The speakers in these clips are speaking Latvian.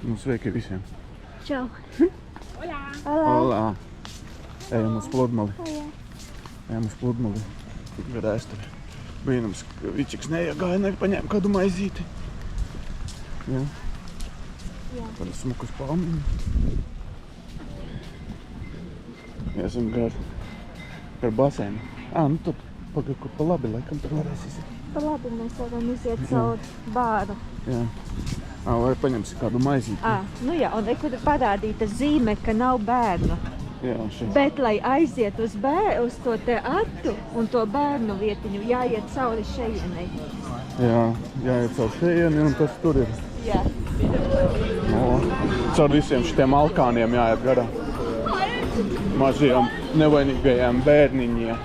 Nu, sveiki visiem. Čau. Hola. Olā. Ejam uz pludmali. Oja. Ejam uz pludmali. Ir ēsturi. Brīnums, ka Vičiks neiegāja, nepaņēma kādu maizīti. Jā. Jā. Tāda smukas palmiņa. Esam gar baseinu. Nu tad pagaid, kur pa labi, laikam tur varēs iziet. Pa labi mēs varam iziet caur bāru. Jā. Vai paņemsi kādu maizīti? Nu jā, un kur parādīta zīme, ka nav bērnu. Jā, šeit. Bet, lai aiziet uz to teatru un to bērnu vietiņu, jāiet cauri šejienei. Jā, jāiet caur šejieni un tas tur ir. Jā. Caur visiem šitiem alkāniem jāiet garā. Mazajiem nevainīgajiem bērniņiem.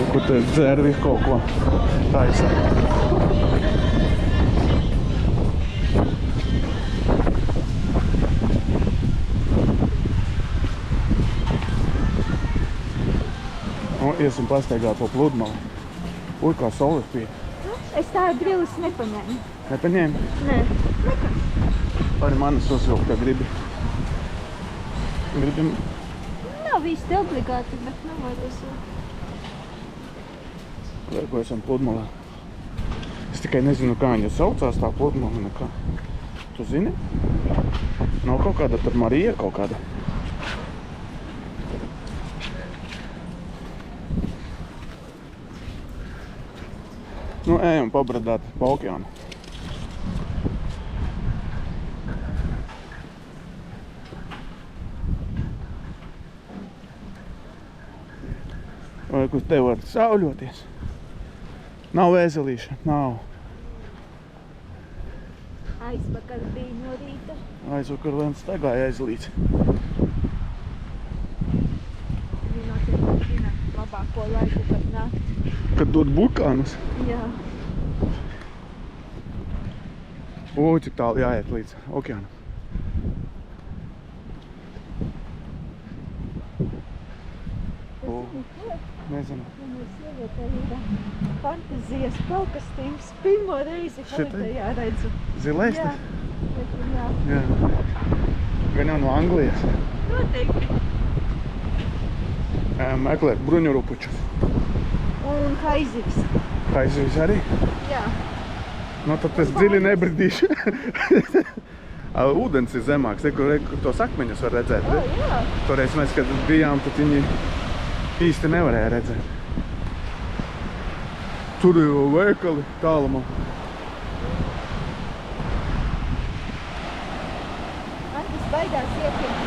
Kur te dzērvi kaut ko taisa. Iesim pastaigāt po pludmali. Kā saule spīd. Es tā brilles nepaņēmu. Nepaņēmi? Nē. Arī manis uzvilkt, kā gribi. Gribim? Nav īsti obligāti, bet nevajag uzvilkt. Ko esam pludmalā. Es tikai nezinu, kā viņa saucās tā pludmala, nekā. Tu zini? Nav kaut kāda tur Marija kaut kāda. Ejam pabradāt pa okeānu. Vai kur te var sauļoties? Nav vēzelīša, nav. Aizvakar bija no rīta. Aizvakar vien staigāja aizlīdz. Viņa noteikti zina labāko laiku, kad nakti. Kad dod burkānus? Jā. Cik tālu jāiet līdz okeānam. Nezinu. Sievietē ir fantazijas palkastīms. Pirmo reizi Holidejā redzu. Zilēsti? Jā. Jā. Gan jau no Anglijas. Noteikti. Meklēt bruņurupučus. Un haizivis. Haizivis arī? Jā. Tad es dziļi nebridīšu. Ūdens ir zemāks, kur tos akmeņus var redzēt. Jā. Toreiz mēs, kad bijām, tad viņi īsti nevarēja redzēt. Tur ir veikali tālumā. Andis baidās iepirkt.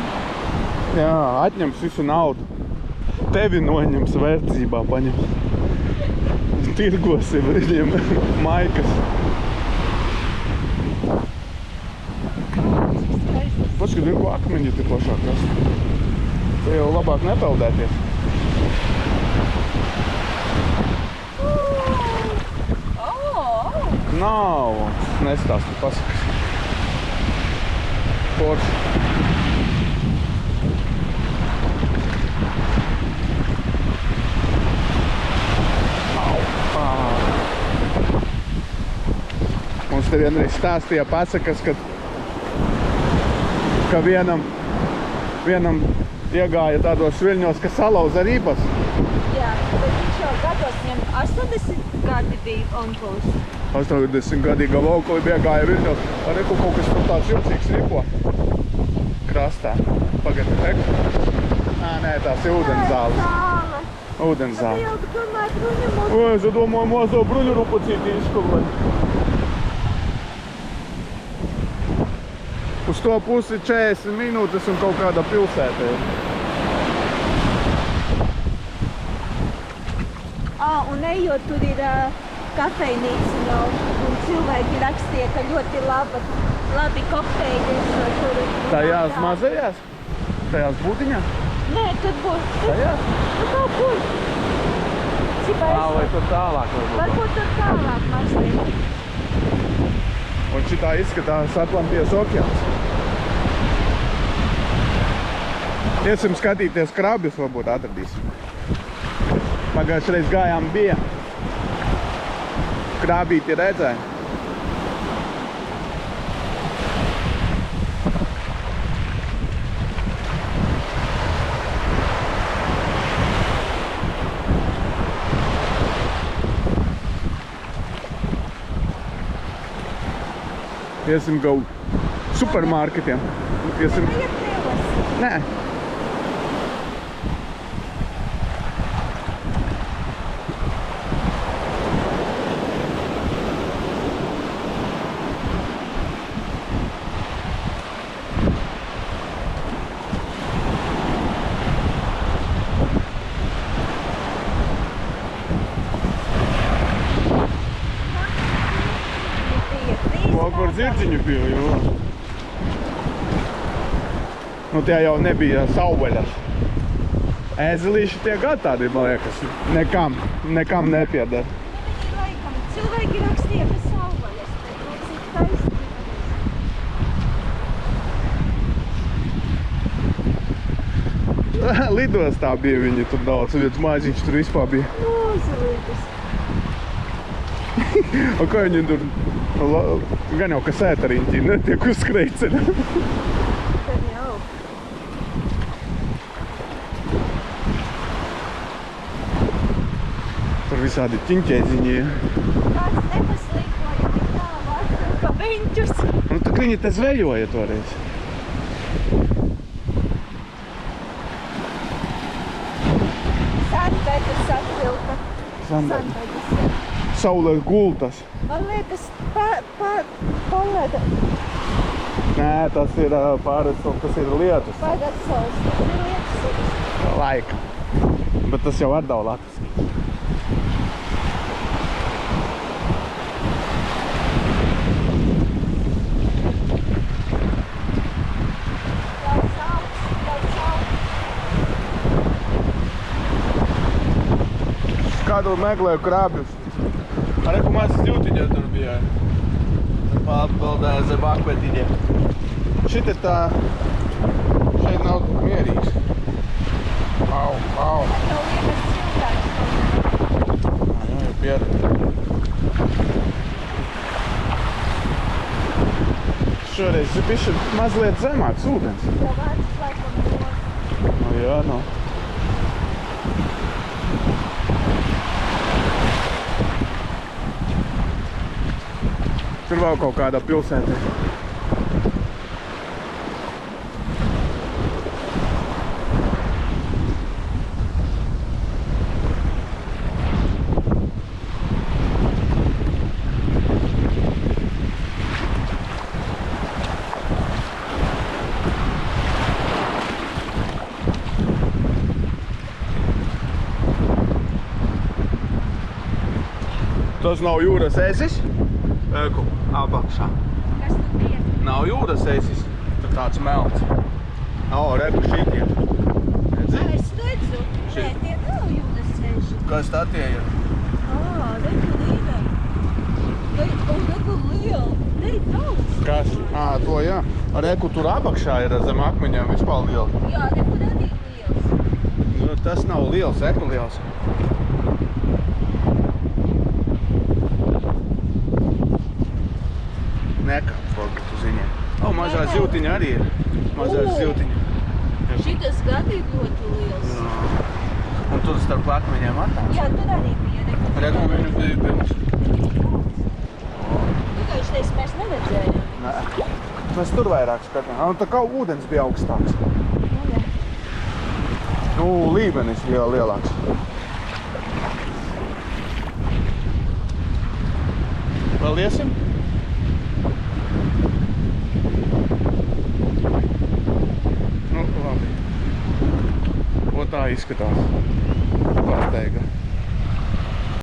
Jā, atņems visu naudu. Tevi noņems vērtībā paņems. Tirgosi viņiem maikas. Paši, kad ko akmeņi ir plašāk rast. Te jau labāk nepeldēties. Nav, nestāsti pasakas. Forši. Mums te vienreiz stāstīja pasakas, ka vienam iegāja tādos viļņos, ka salauza rības. Jā, bet viņš jau gados viņam 80 gadi bija onkulis. 80-gadīga laukuli iegāja viļņos. Arī kaut kas tur tāds jūcīgs ripo krastā. Pagad, nē, tās ir ūdenzāles. Ūdenzāle. Ilgi domāju bruņumu. Es domāju, mazo bruņu rupucīti izškublēt. Uz to pusi 40 minūtes un kaut kāda pilsēta ir. Un ejot tur ir kafejnīca jau, un cilvēki rakstīja, ka ļoti labi kokteļi tur. Tajās mazajās? Tajās būtiņās? Nē, tur būs. Tajās? Kaut kur. Vai tur tālāk varbūt? Varbūt tur tālāk mazliet. Un šitā izskatās Atlantijas okeāns. Iesim skatīties krabjus, varbūt atradīsim. Pagājušreiz gājām bija. Krābīti redzēja. Iesim kaut supermarketiem. Iesim... Nē. Kur zirdziņu bija, jo. Nu, tie jau nebija savvaļas. Ēzelīši tie gad tādi, man liekas, nekam nepieder. Viņi laikam, cilvēki rakstīja, ka savvaļas, bet cik taisnība. Lidostā bija viņi tur daudz, viens maziņš tur vispār bija. Uzlītas. Un kā viņi tur, gan jau, ka sētariņķi netiek uzskreiceni. Tad jau. Tur visādi ķiņķēdziņi. Kāds nepaslīkoja tik tālāk pa beņķus. Nu, tad viņi te zvejoja toreiz. Sandbegas atvilka. Sandbegas, jā. Saulē gultas. Man liekas, paleda. Nē, tas ir pārēsot, tas ir lietus. Pagasols, tas ir lietus. Laika. Bet tas jau ar daudz latviski. Kādu meklēju krābjus. Ar reku mazas jūtiņas tur bija. Pārpildēja zem akvetiņiem. Šit ir tā... Šeit nav tik mierīgs. Au. Tev liekas cilvēks. Jā, jau pieredzi. Šoreiz ir bišķi mazliet zemāks ūdens. Tev vārds laikam no. Nu jā, nu. Tur vēl kaut kādā pilsētā. Tas nav jūras esis? Eku, apakšā. Kas tur bija? Nav jūras esis, tur tāds melns. O, reku šitie. Redzi? Es redzu. Nē, tie nav jūras ceļi. Kas tā tie ir? Reku līda. Reku liela. Te ir daudz. Kas? To jā. Reku tur apakšā ir zem akmeņiem vispār liela. Jā, reku arī liels. Nu, tas nav liels, eku liels. Nekāp, tu ziņā. Mazā ziltiņa arī ir. Mazā ziltiņa. Šitas gadi ir ļoti liels. Jā. Un tur starp akmeņiem attāls. Jā, tur arī bija reku. Reku viņu bija pilns. Pagājušais mēs neredzējām. Nē. Mēs tur vairāk skatām. Un tā kā ūdens bija augstāks. Nu, līmenis lielāks. Vēl iesim? Nu, labi. Un tā izskatās. Pārsteiga.